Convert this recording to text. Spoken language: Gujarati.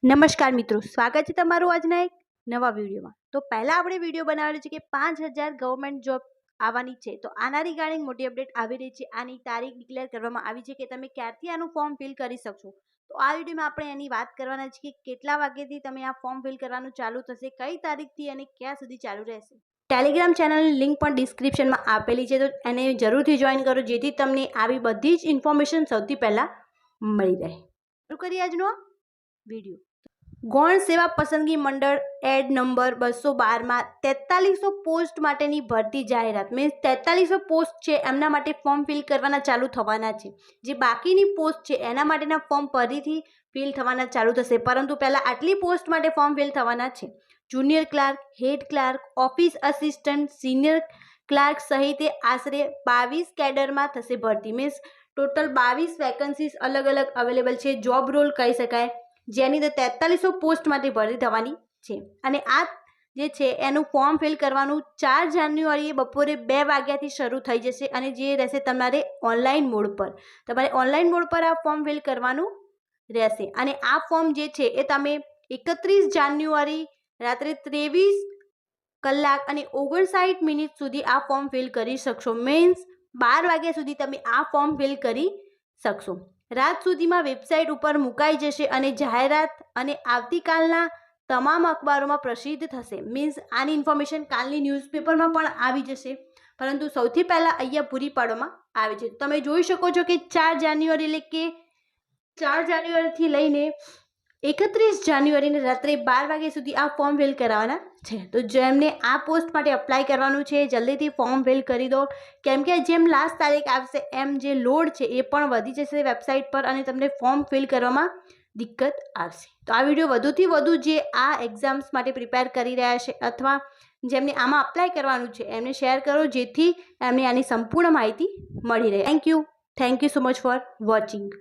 નમસ્કાર મિત્રો, સ્વાગત છે તમારું આજના એક નવા વિડીયોમાં। તો પહેલાં આપણે વિડીયો બનાવેલો છે કે 5000 ગવર્મેન્ટ જોબ આવવાની છે। તો આના રિગાર્ડિંગ મોટી અપડેટ આવી રહી છે। આની તારીખ ડિક્લેર કરવામાં આવી છે કે તમે ક્યારથી આનું ફોર્મ ફિલ કરી શકશો। તો આ વિડીયોમાં આપણે એની વાત કરવાના છે કે કેટલા વાગ્યાથી તમે આ ફોર્મ ફિલ કરવાનું ચાલુ થશે, કઈ તારીખથી અને ક્યાં સુધી ચાલુ રહેશે। ટેલિગ્રામ ચેનલની લિંક પણ ડિસ્ક્રિપ્શનમાં આપેલી છે, તો એને જરૂરથી જોઈન કરો જેથી તમને આવી બધી જ ઇન્ફોર્મેશન સૌથી પહેલાં મળી રહે। શરૂ કરીએ આજનો વિડીયો। ગૌણ સેવા પસંદગી મંડળ એડ નંબર 212માં 4300 પોસ્ટ માટેની ભરતી જાહેરાત। મીન્સ 4300 પોસ્ટ છે એમના માટે ફોર્મ ફિલ કરવાના ચાલુ થવાના છે। જે બાકીની પોસ્ટ છે એના માટેના ફોર્મ ફરીથી ફિલ થવાના ચાલુ થશે, પરંતુ પહેલાં આટલી પોસ્ટ માટે ફોર્મ ફિલ થવાના છે। Junior clerk, head clerk, office assistant, senior clerk સહિત આશરે 22 કેડરમાં થશે ભરતી। મીન્સ ટોટલ 22 વેકન્સીઝ અલગ અલગ અવેલેબલ છે, જોબ રોલ કહી શકાય, જેની અંદર 4300 પોસ્ટ માટે ભરતી થવાની છે। અને આ જે છે એનું ફોર્મ ફિલ કરવાનું 4 જાન્યુઆરીએ બપોરે 2 વાગ્યાથી શરૂ થઈ જશે અને જે રહેશે તમારે ઓનલાઈન મોડ પર। તમારે ઓનલાઈન મોડ પર આ ફોર્મ ફિલ કરવાનું રહેશે અને આ ફોર્મ જે છે એ તમે 31 જાન્યુઆરી રાત્રે 23 કલાક અને 59 મિનિટ સુધી આ ફોર્મ ફિલ કરી શકશો। મીન્સ 12 વાગ્યા સુધી તમે આ ફોર્મ ફિલ કરી શકશો। રાત સુધીમાં વેબસાઇટ ઉપર મુકાઈ જશે અને જાહેરાત અને આવતીકાલના તમામ અખબારોમાં પ્રસિદ્ધ થશે। મીન્સ આની ઇન્ફોર્મેશન કાલની ન્યૂઝપેપરમાં પણ આવી જશે, પરંતુ સૌથી પહેલાં અહીંયા પૂરી પાડવામાં આવે છે। તમે જોઈ શકો છો કે 4 જાન્યુઆરી એટલે કે 4 જાન્યુઆરીથી લઈને 31 જાન્યુઆરીને રાત્રે 12 વાગ્યા સુધી આ ફોર્મ ફિલ કરાવવાના છે। તો જેમને આ પોસ્ટ માટે અપ્લાય કરવાનું છે જલ્દીથી ફોર્મ ફિલ કરી દો, કેમ કે જેમ લાસ્ટ તારીખ આવશે એમ જે લોડ છે એ પણ વધી જશે વેબસાઇટ પર અને તમને ફોર્મ ફિલ કરવામાં દિક્કત આવશે। તો આ વિડીયો વધુથી વધુ જે આ એક્ઝામ્સ માટે પ્રિપેર કરી રહ્યા છે અથવા જેમને આમાં અપ્લાય કરવાનું છે એમને શેર કરો જેથી એમને આની સંપૂર્ણ માહિતી મળી રહે। Thank you so much for watching.